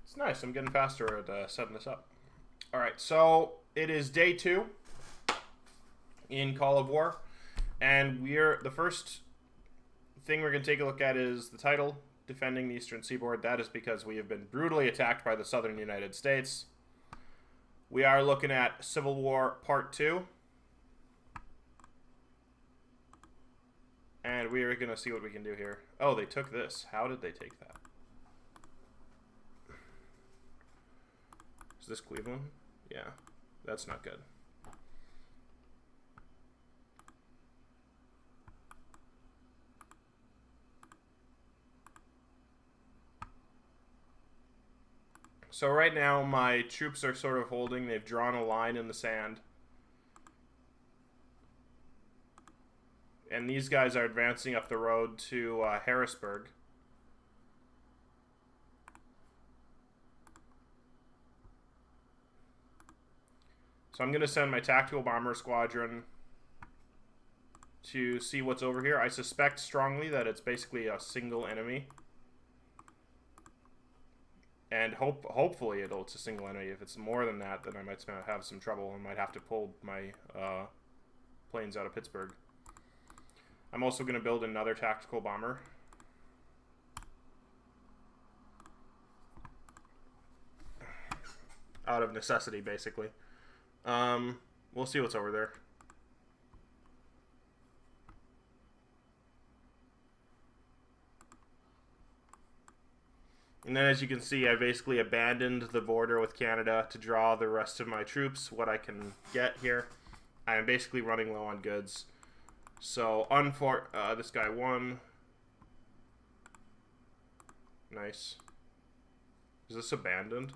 It's nice. I'm getting faster at setting this up. Alright, so it is day 2 in Call of War. And the first thing we're going to take a look at is the title, Defending the Eastern Seaboard. That is because we have been brutally attacked by the southern United States. We are looking at Civil War Part 2. And we are going to see what we can do here. Oh, they took this. How did they take that? Is this Cleveland? Yeah, that's not good. So right now my troops are sort of holding. They've drawn a line in the sand. And these guys are advancing up the road to Harrisburg. So I'm going to send my tactical bomber squadron to see what's over here. I suspect strongly that it's basically a single enemy. And hopefully it's a single enemy. If it's more than that, then I might have some trouble and might have to pull my planes out of Pittsburgh. I'm also going to build another tactical bomber. Out of necessity, basically. We'll see what's over there. And then as you can see, I basically abandoned the border with Canada to draw the rest of my troops, what I can get here. I am basically running low on goods. So, this guy won. Nice. Is this abandoned?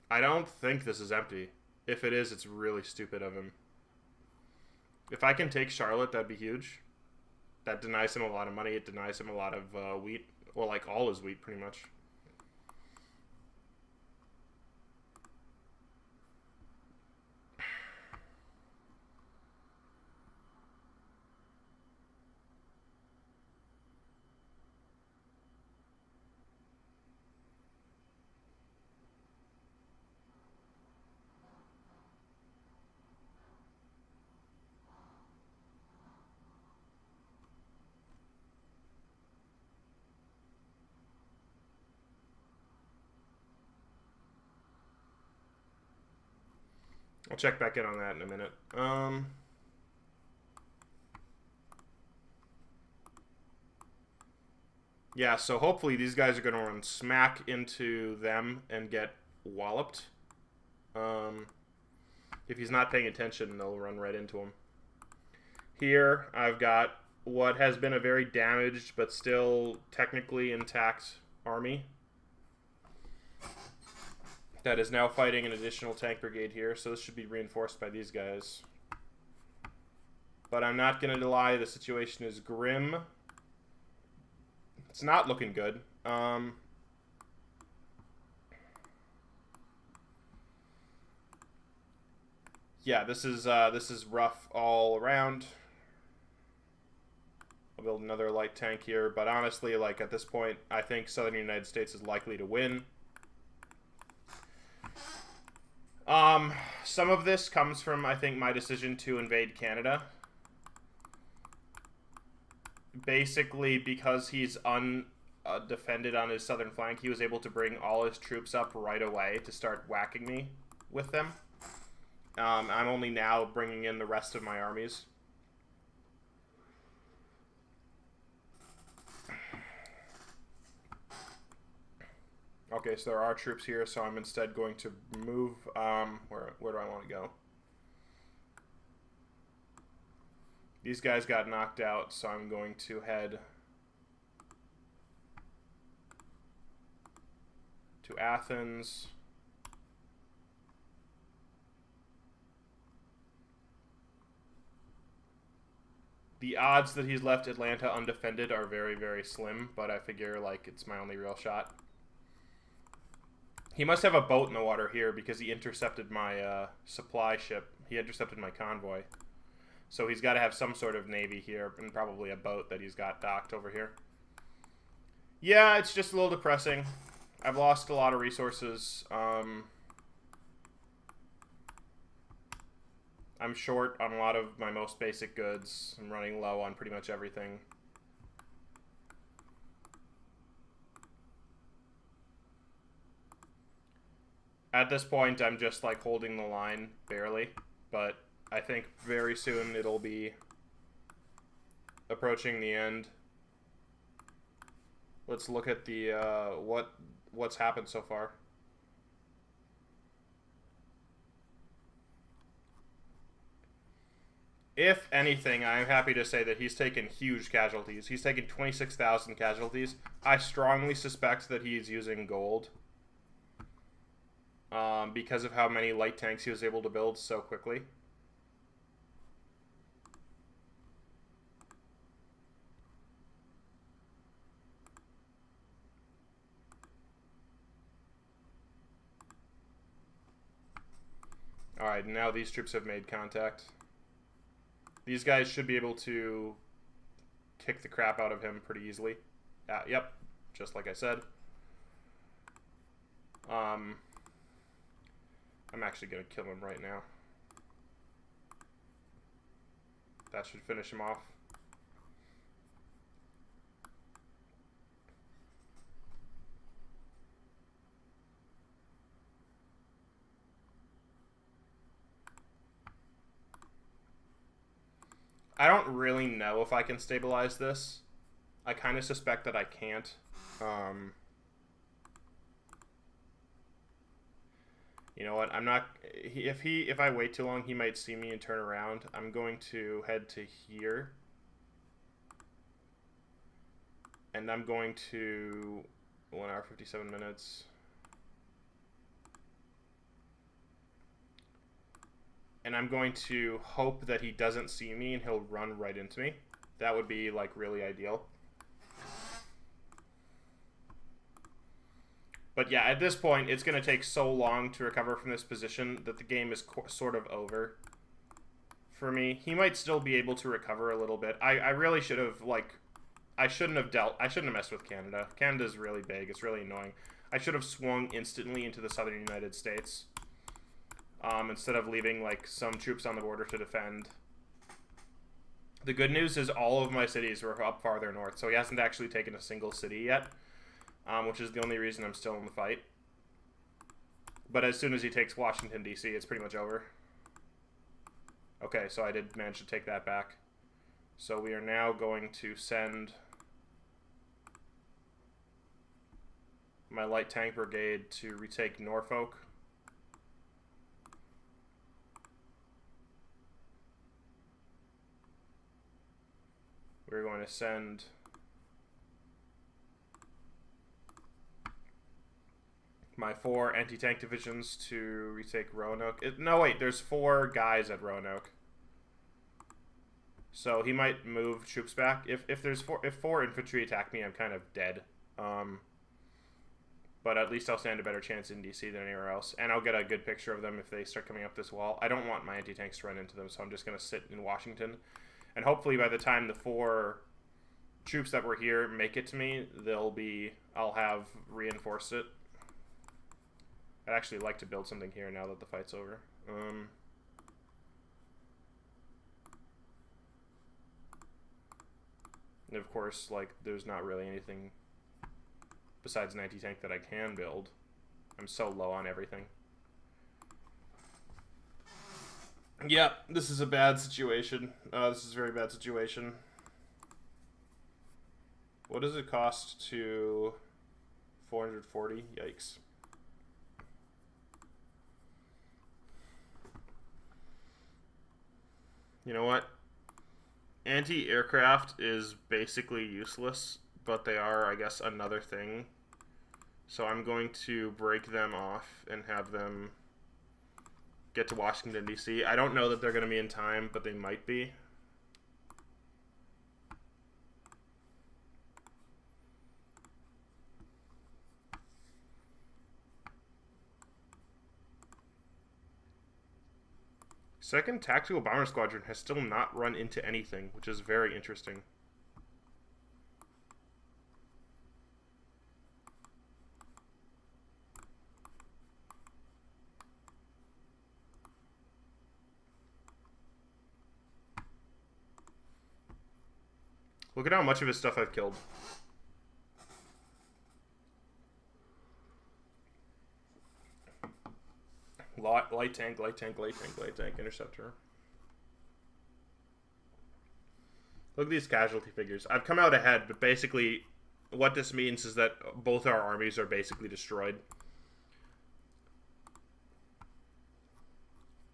I don't think this is empty. If it is, it's really stupid of him. If I can take Charlotte, that'd be huge. That denies him a lot of money. It denies him a lot of wheat. Well, like all his wheat, pretty much. I'll check back in on that in a minute. Yeah, so hopefully these guys are going to run smack into them and get walloped. If he's not paying attention, they'll run right into him. Here, I've got what has been a very damaged but still technically intact army that is now fighting an additional tank brigade here, so this should be reinforced by these guys. But I'm not going to lie, the situation is grim. It's not looking good. Yeah, this is rough all around. I'll build another light tank here, but honestly, like at this point, I think Southern United States is likely to win. Some of this comes from, I think, my decision to invade Canada. Basically, because he's undefended on his southern flank, he was able to bring all his troops up right away to start whacking me with them. I'm only now bringing in the rest of my armies. Okay, so there are troops here, so I'm instead going to move, where do I want to go? These guys got knocked out, so I'm going to head to Athens. The odds that he's left Atlanta undefended are very, very slim, but I figure, like, it's my only real shot. He must have a boat in the water here because he intercepted my supply ship. He intercepted my convoy. So he's got to have some sort of navy here and probably a boat that he's got docked over here. Yeah, it's just a little depressing. I've lost a lot of resources. I'm short on a lot of my most basic goods. I'm running low on pretty much everything. At this point, I'm just like holding the line barely, but I think very soon it'll be approaching the end. Let's look at the what's happened so far. If anything, I'm happy to say that he's taken huge casualties. He's taken 26,000 casualties. I strongly suspect that he's using gold. Because of how many light tanks he was able to build so quickly. Alright, now these troops have made contact. These guys should be able to kick the crap out of him pretty easily. Yep, just like I said. I'm actually going to kill him right now. That should finish him off. I don't really know if I can stabilize this. I kind of suspect that I can't. You know what? I'm not. If I wait too long, he might see me and turn around. I'm going to head to here, and I'm going to 1 hour 57 minutes. And I'm going to hope that he doesn't see me and he'll run right into me. That would be like really ideal. But yeah, at this point, it's going to take so long to recover from this position that the game is sort of over for me. He might still be able to recover a little bit. I really should have, like, I shouldn't have messed with Canada. Canada's really big. It's really annoying. I should have swung instantly into the southern United States instead of leaving, like, some troops on the border to defend. The good news is all of my cities were up farther north, so he hasn't actually taken a single city yet. Which is the only reason I'm still in the fight. But as soon as he takes Washington, D.C., it's pretty much over. Okay, so I did manage to take that back. So we are now going to send my light tank brigade to retake Norfolk. we're going to send my 4 anti-tank divisions to retake Roanoke. No, wait, there's 4 guys at Roanoke. So he might move troops back. If 4 infantry attack me, I'm kind of dead. But at least I'll stand a better chance in DC than anywhere else. And I'll get a good picture of them if they start coming up this wall. I don't want my anti-tanks to run into them, so I'm just going to sit in Washington. And hopefully by the time the 4 troops that were here make it to me, I'll have reinforced it. I'd actually like to build something here now that the fight's over. And of course, like, there's not really anything besides an anti-tank that I can build. I'm so low on everything. Yeah, this is a bad situation. This is a very bad situation. What does it cost to 440? Yikes. You know what? Anti-aircraft is basically useless, but they are, I guess, another thing. So I'm going to break them off and have them get to Washington, D.C. I don't know that they're going to be in time, but they might be. Second Tactical Bomber Squadron has still not run into anything, which is very interesting. Look at how much of his stuff I've killed. Light tank, interceptor. Look at these casualty figures. I've come out ahead, but basically what this means is that both our armies are basically destroyed.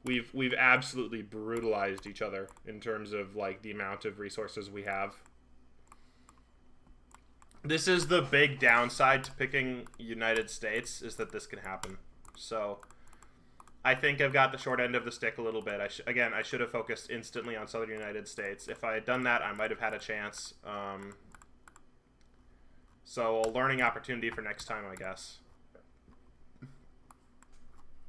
We've absolutely brutalized each other in terms of, like, the amount of resources we have. This is the big downside to picking United States, is that this can happen. So I think I've got the short end of the stick a little bit. I should have focused instantly on Southern United States. If I had done that, I might have had a chance. So a learning opportunity for next time, I guess.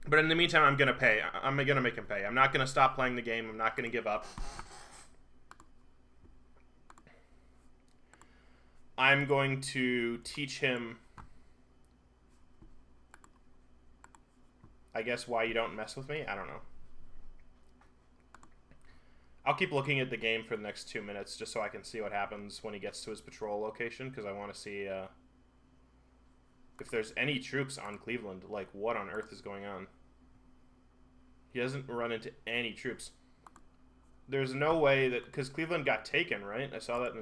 But in the meantime, I'm going to pay. I'm going to make him pay. I'm not going to stop playing the game. I'm not going to give up. I'm going to teach him, I guess, why you don't mess with me. I don't know. I'll keep looking at the game for the next 2 minutes just so I can see what happens when he gets to his patrol location, because I want to see if there's any troops on Cleveland. Like, what on earth is going on? He hasn't run into any troops. There's no way that, because Cleveland got taken, right? I saw that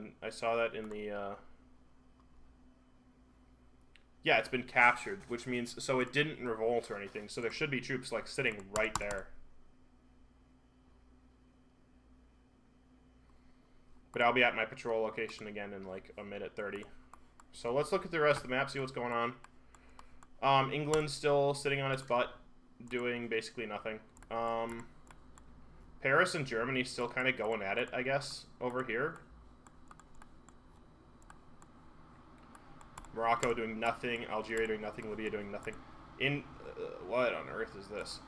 in the yeah, it's been captured, which means, so it didn't revolt or anything, so there should be troops, like, sitting right there. But I'll be at my patrol location again in, like, a minute 30. So let's look at the rest of the map, see what's going on. England's still sitting on its butt, doing basically nothing. Paris and Germany still kind of going at it, I guess, over here. Morocco doing nothing, Algeria doing nothing, Libya doing nothing. What on earth is this?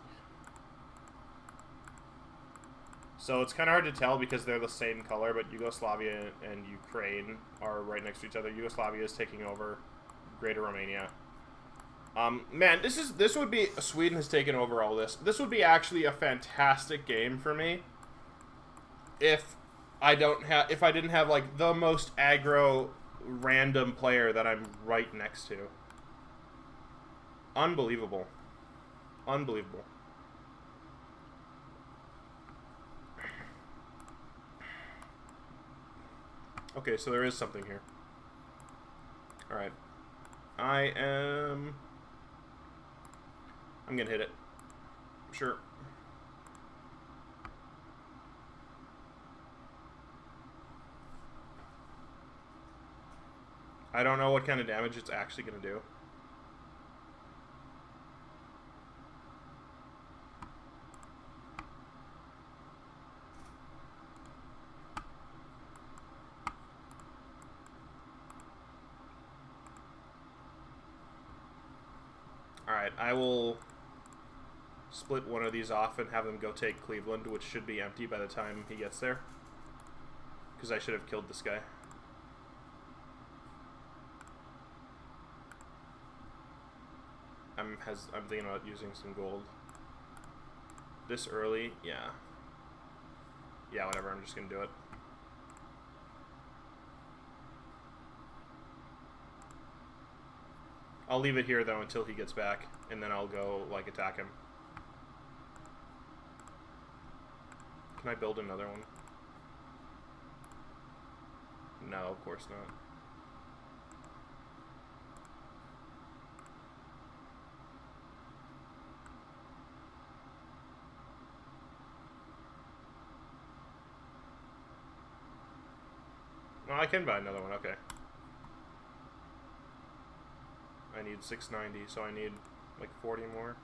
So it's kind of hard to tell because they're the same color, but Yugoslavia and Ukraine are right next to each other. Yugoslavia is taking over Greater Romania. Man, this would be, Sweden has taken over all this. This would be actually a fantastic game for me if I didn't have, like, the most aggro random player that I'm right next to. Unbelievable. Unbelievable. Okay, so there is something here. Alright. I'm gonna hit it. Sure. I don't know what kind of damage it's actually going to do. Alright, I will split one of these off and have them go take Cleveland, which should be empty by the time he gets there. Because I should have killed this guy. I'm thinking about using some gold. This early, yeah. Yeah, whatever, I'm just gonna do it. I'll leave it here though until he gets back, and then I'll go like attack him. Can I build another one? No, of course not. No, I can buy another one, okay. I need 690, so I need like 40 more.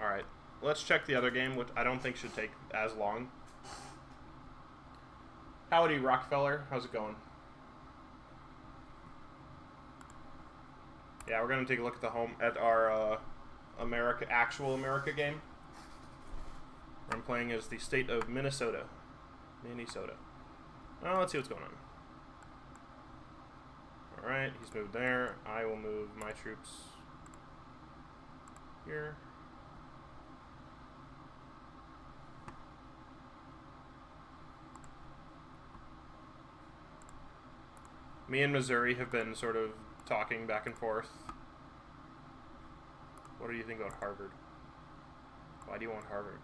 Alright, let's check the other game, which I don't think should take as long. Howdy, Rockefeller. How's it going? Yeah, we're going to take a look at our actual America game. I'm playing as the state of Minnesota. Well, let's see what's going on. Alright, he's moved there. I will move my troops here. Me and Missouri have been sort of talking back and forth. What do you think about Harvard? Why do you want Harvard?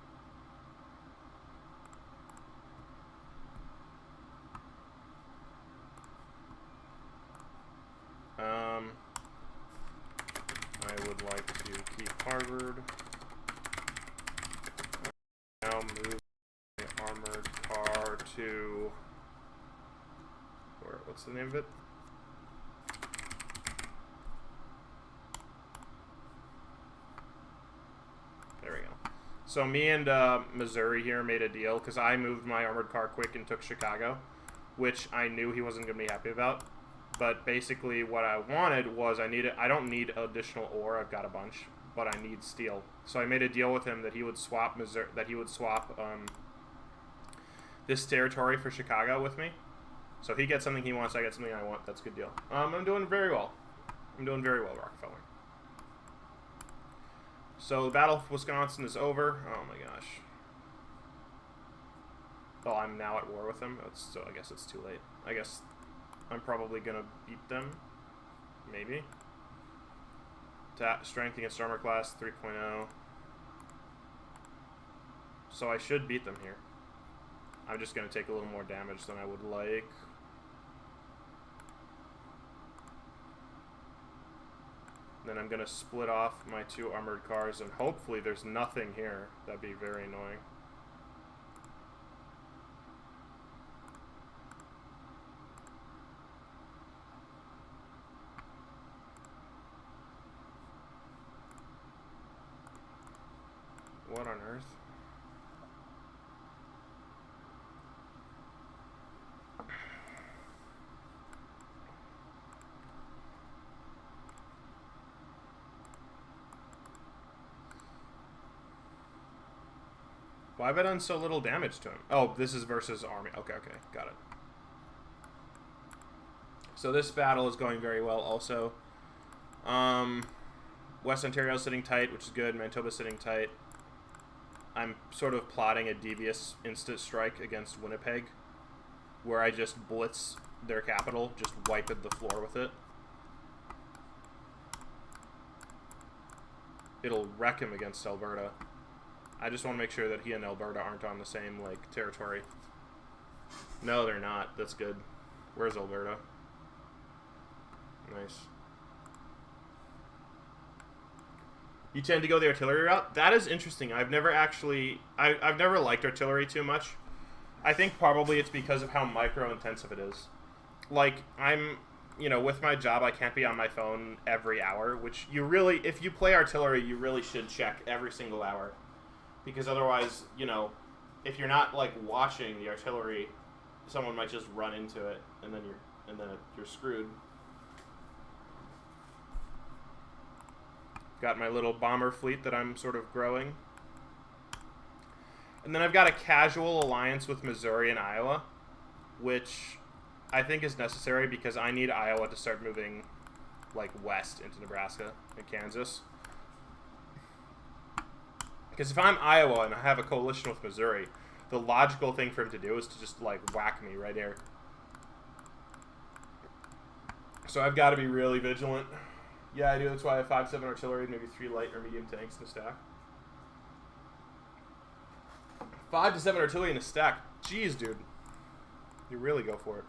I would like to keep Harvard. Now move the armored car to... what's the name of it? There we go. So me and Missouri here made a deal because I moved my armored car quick and took Chicago, which I knew he wasn't going to be happy about. But basically what I wanted was I don't need additional ore, I've got a bunch, but I need steel. So I made a deal with him that he would swap this territory for Chicago with me. So if he gets something he wants, I get something I want. That's a good deal. I'm doing very well. I'm doing very well, Rockefeller. So the Battle of Wisconsin is over. Oh my gosh. Well, I'm now at war with them. So I guess it's too late. I guess I'm probably going to beat them. Maybe. Strength against armor class 3.0. So I should beat them here. I'm just going to take a little more damage than I would like. Then I'm going to split off my 2 armored cars, and hopefully there's nothing here. That'd be very annoying. What on earth? Why have I done so little damage to him? Oh, this is versus army. Okay, got it. So this battle is going very well also. West Ontario is sitting tight, which is good. Manitoba is sitting tight. I'm sort of plotting a devious instant strike against Winnipeg, where I just blitz their capital, just wipe the floor with it. It'll wreck him against Alberta. I just want to make sure that he and Alberta aren't on the same, like, territory. No, they're not. That's good. Where's Alberta? Nice. you tend to go the artillery route. That is interesting. I've never actually... I've never liked artillery too much. I think probably it's because of how micro-intensive it is. Like, I'm... You know, with my job, I can't be on my phone every hour, which you really... If you play artillery, you really should check every single hour. Because otherwise, you know, if you're not, like, watching the artillery, someone might just run into it, and then you're screwed. Got my little bomber fleet that I'm sort of growing. And then I've got a casual alliance with Missouri and Iowa, which I think is necessary because I need Iowa to start moving, like, west into Nebraska and Kansas. Because if I'm Iowa and I have a coalition with Missouri, the logical thing for him to do is to just, like, whack me right here. So I've got to be really vigilant. Yeah, I do. That's why I have 5-7 artillery and maybe 3 light or medium tanks in a stack. 5 to 7 artillery in a stack. Jeez, dude. You really go for it.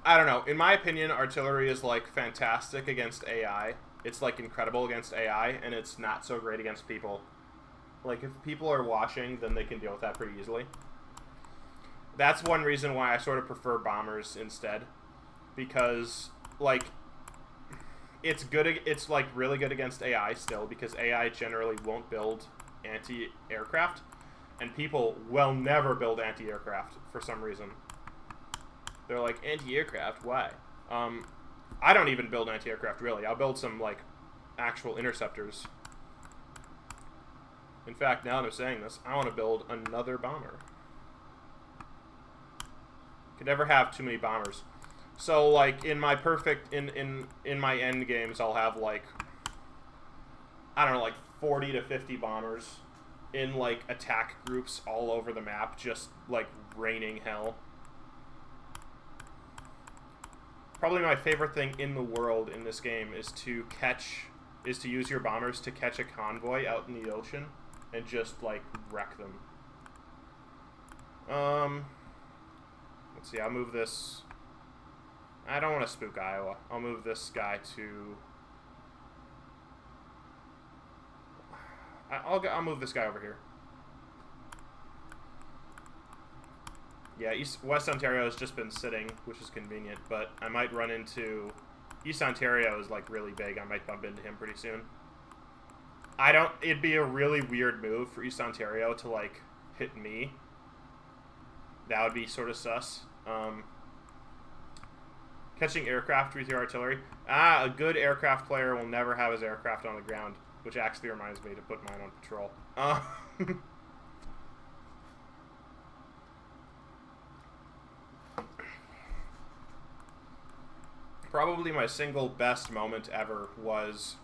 I don't know. In my opinion, artillery is, like, fantastic against AI. It's, like, incredible against AI, and it's not so great against people. Like, if people are watching, then they can deal with that pretty easily. That's one reason why I sort of prefer bombers instead. Because, like, it's good. It's, like, really good against AI still, because AI generally won't build anti-aircraft. And people will never build anti-aircraft for some reason. They're like, anti-aircraft? Why? I don't even build anti-aircraft, really. I'll build some, like, actual interceptors. In fact, now that I'm saying this, I want to build another bomber. Could never have too many bombers. So, like, in my perfect... In my end games, I'll have, like... I don't know, like, 40 to 50 bombers in, like, attack groups all over the map, just, like, raining hell. Probably my favorite thing in the world in this game is to use your bombers to catch a convoy out in the ocean and just, like, wreck them. Let's see, I'll move this. I don't want to spook Iowa. I'll move this guy to... I'll move this guy over here. Yeah, West Ontario has just been sitting, which is convenient, but I might run into... East Ontario is, like, really big. I might bump into him pretty soon. It'd be a really weird move for East Ontario to, like, hit me. That would be sort of sus. Catching aircraft with your artillery. A good aircraft player will never have his aircraft on the ground, which actually reminds me to put mine on patrol. Probably my single best moment ever was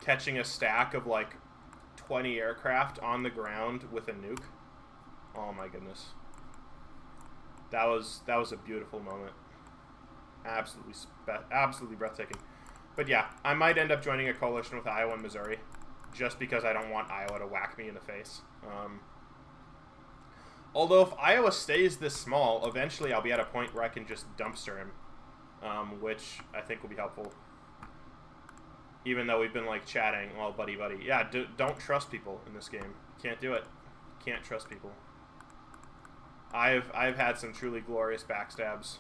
catching a stack of, like, 20 aircraft on the ground with a nuke. Oh my goodness. That was a beautiful moment. Absolutely breathtaking. But yeah, I might end up joining a coalition with Iowa and Missouri, just because I don't want Iowa to whack me in the face. Although if Iowa stays this small, eventually I'll be at a point where I can just dumpster him, which I think will be helpful. Even though we've been, like, chatting, well, buddy. Yeah, don't trust people in this game. Can't do it. Can't trust people. I've had some truly glorious backstabs.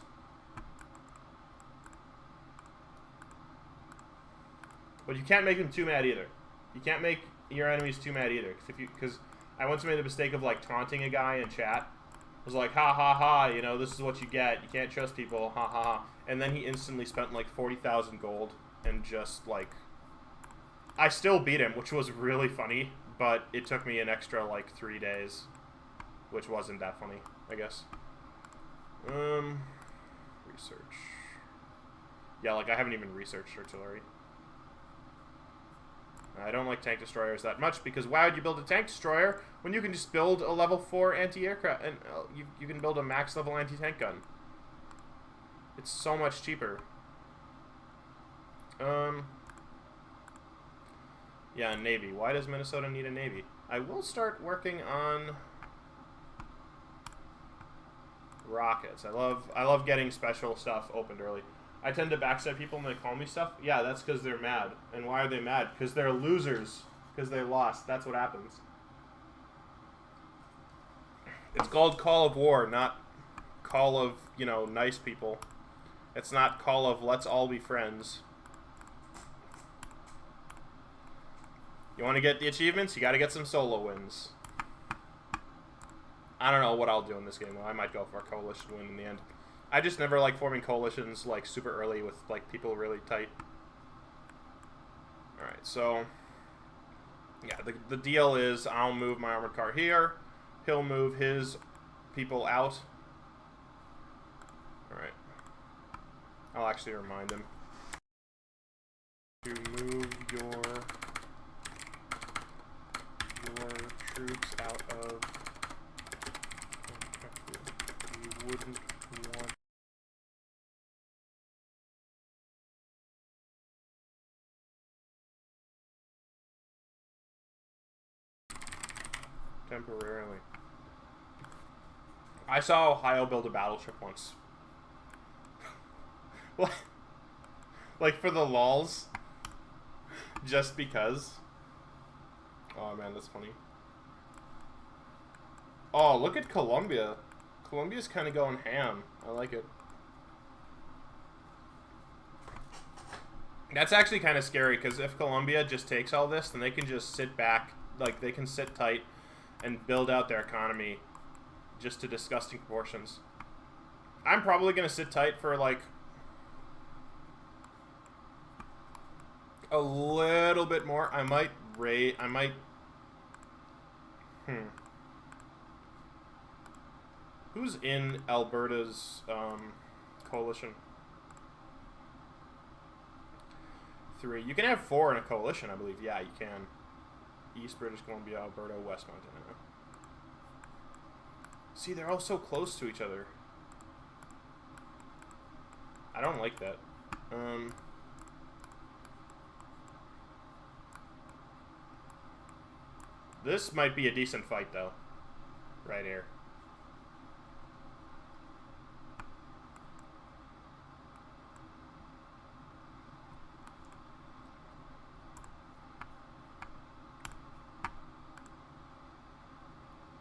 But you can't make them too mad either. You can't make your enemies too mad either. Because I once made the mistake of, like, taunting a guy in chat. I was like, ha ha ha, you know, this is what you get. You can't trust people, ha ha ha. And then he instantly spent, like, 40,000 gold and just, like... I still beat him, which was really funny, but it took me an extra, like, 3 days. Which wasn't that funny, I guess. Research. Yeah, like, I haven't even researched artillery. I don't like tank destroyers that much, because why would you build a tank destroyer when you can just build a level 4 anti-aircraft, and you can build a max level anti-tank gun. It's so much cheaper. Yeah, Navy. Why does Minnesota need a Navy? I will start working on rockets. I love getting special stuff opened early. I tend to backstab people and they call me stuff. Yeah, that's because they're mad. And why are they mad? Because they're losers. Because they lost. That's what happens. It's called Call of War, not Call of, nice people. It's not Call of let's all be friends. You want to get the achievements? You got to get some solo wins. I don't know what I'll do in this game, though. I might go for a coalition win in the end. I just never like forming coalitions like super early with like people really tight. Alright, so yeah, the deal is I'll move my armored car here. He'll move his people out. Alright. I'll actually remind him to move your troops out of. You wouldn't want. Temporarily. I saw Ohio build a battleship once. What? Like for the lols? Just because? Oh man, that's funny. Oh, look at Colombia. Colombia's kind of going ham. I like it. That's actually kind of scary, because if Colombia just takes all this, then they can just sit back, like, they can sit tight and build out their economy just to disgusting proportions. I'm probably going to sit tight for, like, a little bit more. I might raid, Who's in Alberta's, coalition? 3. You can have 4 in a coalition, I believe. Yeah, you can. East British Columbia, Alberta, West Montana. See, they're all so close to each other. I don't like that. This might be a decent fight, though. Right here.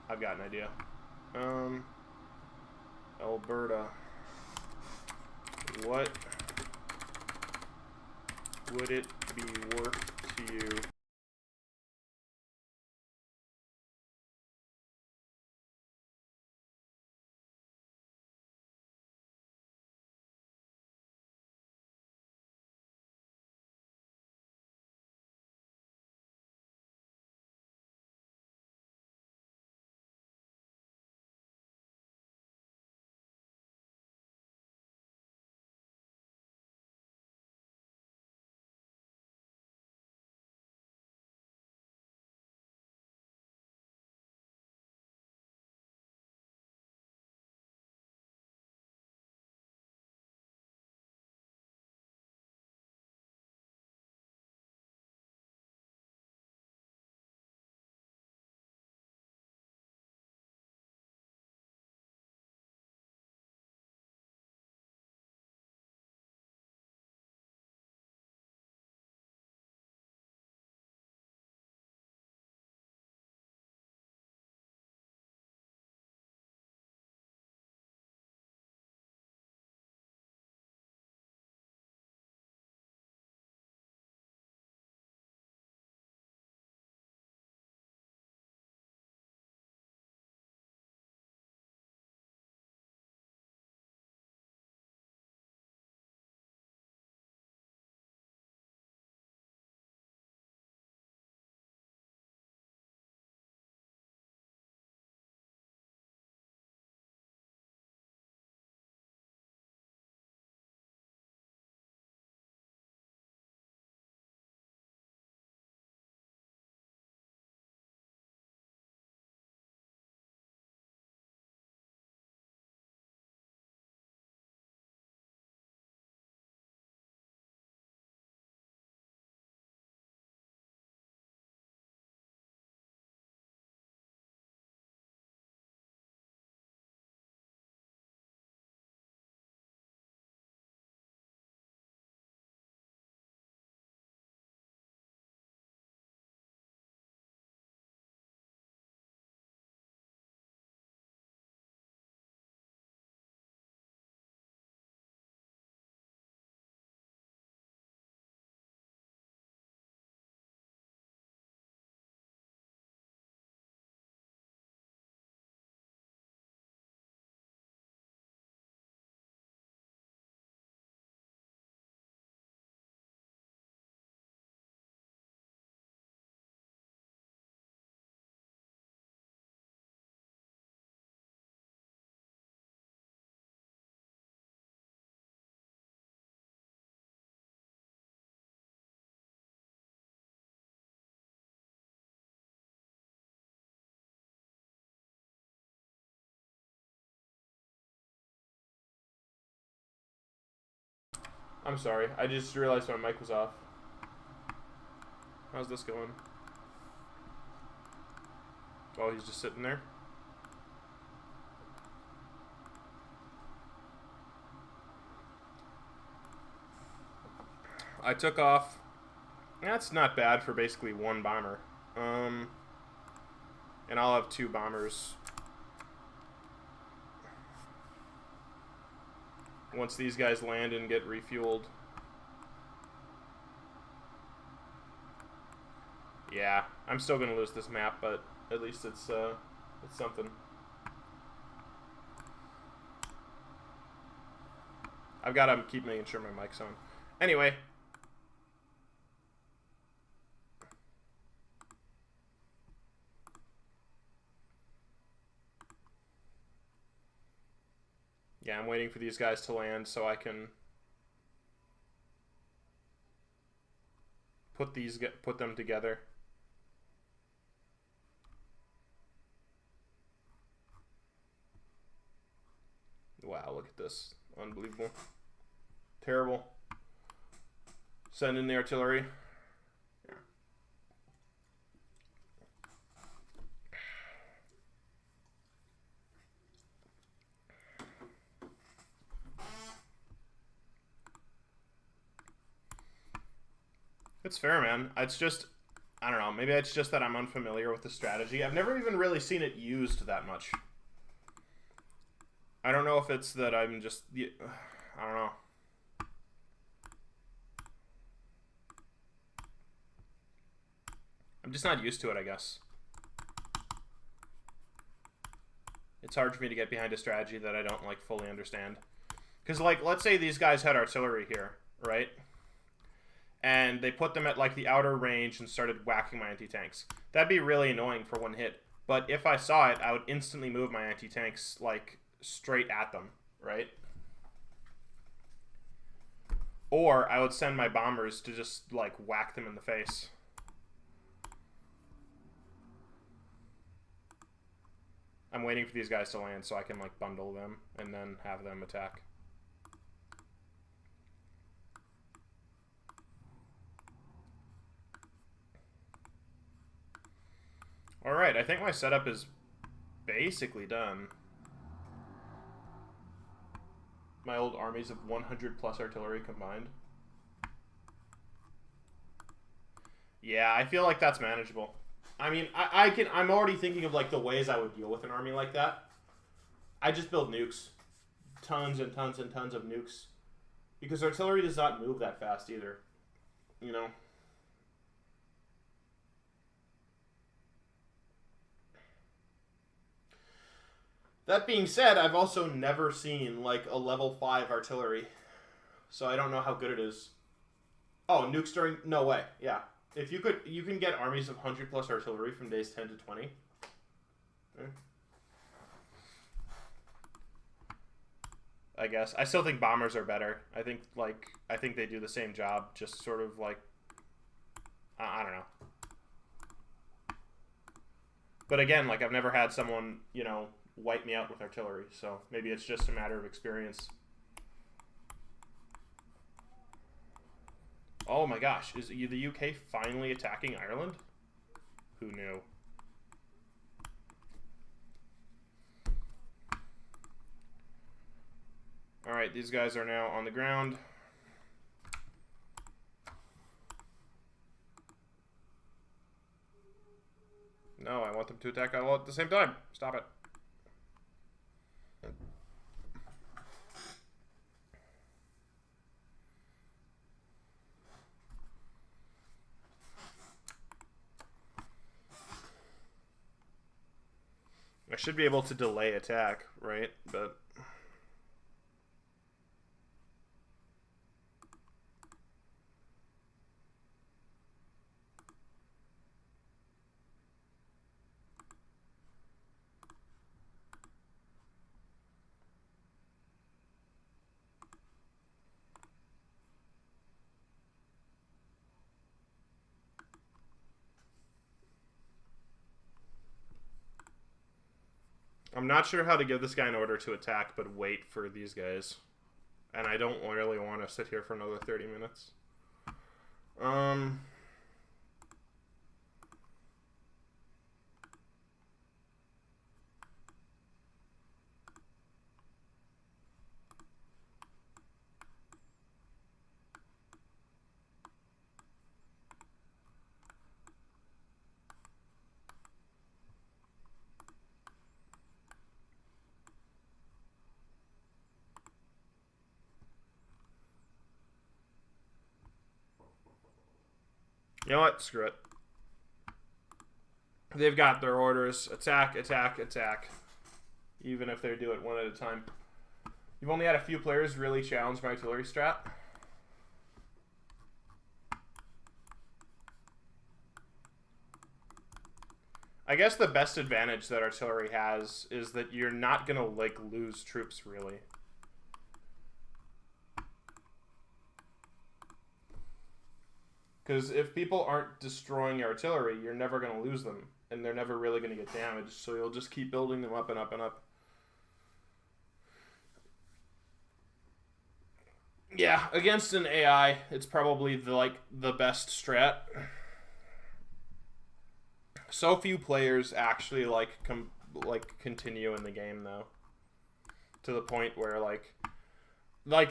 I've got an idea. Alberta. What would it be worth to you I'm sorry. I just realized my mic was off. How's this going? Oh, he's just sitting there. I took off. That's not bad for basically one bomber. And I'll have 2 bombers. Once these guys land and get refueled. Yeah, I'm still gonna lose this map, but at least it's something. I've got to keep making sure my mic's on. Anyway. Yeah, I'm waiting for these guys to land so I can put them together. Wow, look at this. Unbelievable. Terrible. Send in the artillery. Yeah. It's fair, man. It's just, I don't know. Maybe it's just that I'm unfamiliar with the strategy. I've never even really seen it used that much. I don't know if it's that I'm just, I don't know. I'm just not used to it, I guess. It's hard for me to get behind a strategy that I don't, like, fully understand. Because, like, let's say these guys had artillery here, right? And they put them at, like, the outer range and started whacking my anti-tanks. That'd be really annoying for one hit. But if I saw it, I would instantly move my anti-tanks, like, straight at them, right? Or I would send my bombers to just, like, whack them in the face. I'm waiting for these guys to land so I can, like, bundle them and then have them attack. Alright, I think my setup is basically done. My old armies of 100 plus artillery combined. Yeah, I feel like that's manageable. I mean, I'm already thinking of, like, the ways I would deal with an army like that. I just build nukes. Tons and tons and tons of nukes. Because artillery does not move that fast either. You know? That being said, I've also never seen, like, a level 5 artillery. So I don't know how good it is. Oh, nukes during... No way. Yeah. If you could... You can get armies of 100 plus artillery from days 10 to 20. Okay. I guess. I still think bombers are better. I think, like... I think they do the same job. Just sort of, like... I don't know. But again, like, I've never had someone, you know... wipe me out with artillery, so maybe it's just a matter of experience. Oh my gosh, is the UK finally attacking Ireland? Who knew? Alright, these guys are now on the ground. No, I want them to attack all at the same time. Stop it. I should be able to delay attack, right? But... I'm not sure how to give this guy an order to attack, but wait for these guys. and I don't really want to sit here for another 30 minutes. You know what? Screw it. They've got their orders. Attack, attack, attack. Even if they do it one at a time. You've only had a few players really challenge my artillery strat. I guess the best advantage that artillery has is that you're not going to, like, lose troops, really. Because if people aren't destroying your artillery, you're never going to lose them. And they're never really going to get damaged. So you'll just keep building them up and up and up. Yeah, against an AI, it's probably the best strat. So few players actually continue in the game, though. To the point where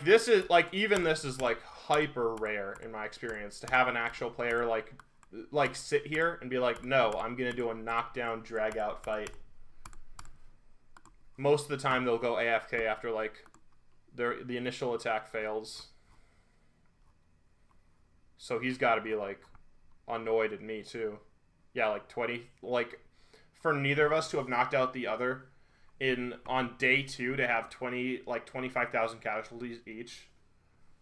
this is even this is hyper rare in my experience to have an actual player like sit here and be like, no, I'm gonna do a knockdown drag out fight. Most of the time they'll go AFK after the initial attack fails. So he's got to be annoyed at me too. Yeah, 20 for neither of us to have knocked out the other on day 2 to have 25,000 casualties each.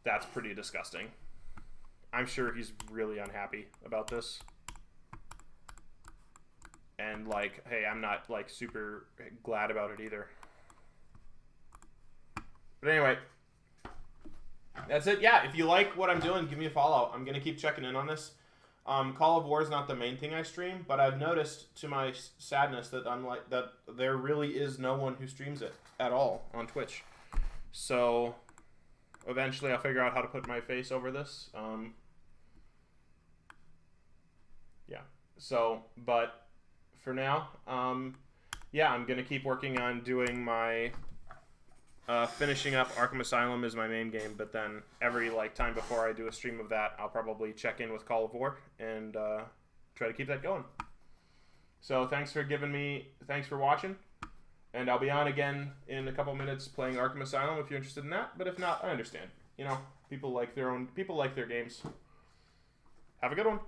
That's pretty disgusting. I'm sure he's really unhappy about this. And hey, I'm not super glad about it either. But anyway, that's it. Yeah, if you like what I'm doing, give me a follow. I'm gonna keep checking in on this. Call of War is not the main thing I stream, but I've noticed to my sadness that there really is no one who streams it at all on Twitch. So eventually I'll figure out how to put my face over this. Yeah. So, but for now, yeah, I'm gonna keep working on doing my finishing up Arkham Asylum is my main game, but then every time before I do a stream of that, I'll probably check in with Call of War and try to keep that going. So thanks for watching, and I'll be on again in a couple minutes playing Arkham Asylum if you're interested in that. But if not, I understand. People like their games. Have a good one.